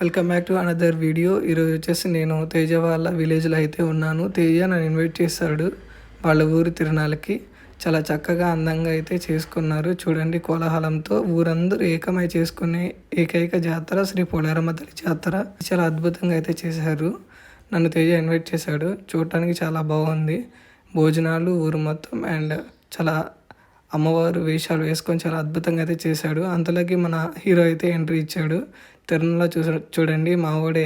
Welcome back to another video. ఈరోజు వచ్చేసి నేను తేజ వాళ్ళ విలేజ్లో అయితే ఉన్నాను. తేజ నన్ను ఇన్వైట్ చేశాడు వాళ్ళ ఊరి తిరునాళ్ళకి. చాలా చక్కగా అందంగా అయితే చేసుకున్నారు. చూడండి, కోలాహలంతో ఊరందరూ ఏకమై చేసుకునే ఏకైక జాతర శ్రీ పోలేరమ్మ తల్లి జాతర. చాలా అద్భుతంగా అయితే చేశారు. నన్ను తేజ ఇన్వైట్ చేశాడు. చూడటానికి చాలా బాగుంది. భోజనాలు ఊరు మొత్తం అండ్ చాలా అమ్మవారు వేషాలు వేసుకొని చాలా అద్భుతంగా అయితే చేశాడు. అంతలోకి మన హీరో అయితే ఎంట్రీ ఇచ్చాడు. తిరుమల చూడండి, మా వాడే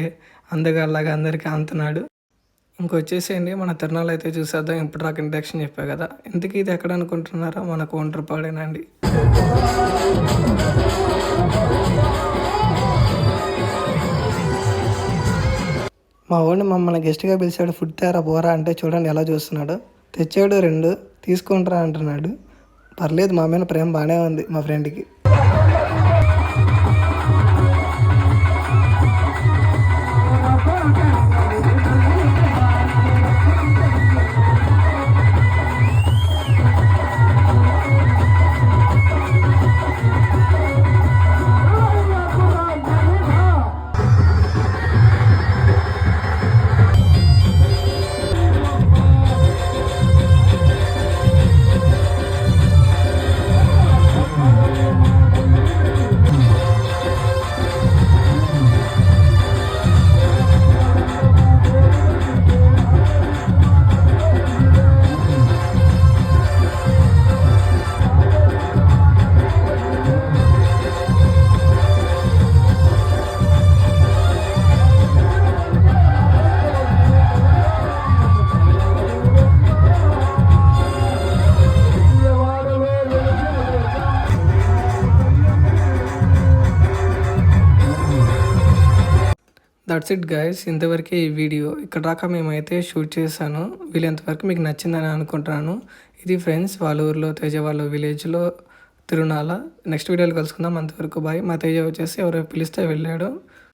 అందగాళ్ళలాగా అందరికీ అంతున్నాడు. ఇంకొచ్చేసేయండి, మన తిరునాళ్ళు అయితే చూసేద్దాం. ఇప్పుడు నాకు ఇంట్రడక్షన్ చెప్పా కదా, ఇంతకీ ఇది ఎక్కడ అనుకుంటున్నారా? మన కోండ్రపాడేనండి. మా వాడిని మమ్మల్ని గెస్ట్గా పిలిచాడు. ఫుడ్ తేరా పోరా అంటే చూడండి ఎలా చూస్తున్నాడు. తెచ్చాడు 2 తీసుకుంటారా అంటున్నాడు. పర్లేదు, మా మీద ప్రేమ బాగానే ఉంది మా ఫ్రెండ్కి. దట్స్ ఇట్ గైస్, ఇంతవరకే ఈ వీడియో. ఇక్కడ దాకా మేమైతే షూట్ చేశాను. వీళ్ళంతవరకు మీకు నచ్చిందని అనుకుంటున్నాను. ఇది ఫ్రెండ్స్ వాళ్ళ ఊర్లో తేజ వాళ్ళ విలేజ్లో తిరునాళ్ళ. నెక్స్ట్ వీడియోలో కలుసుకుందాం. అంతవరకు బాయ్. మా తేజ వచ్చేసి ఎవరో పిలిస్తే వెళ్ళాడు.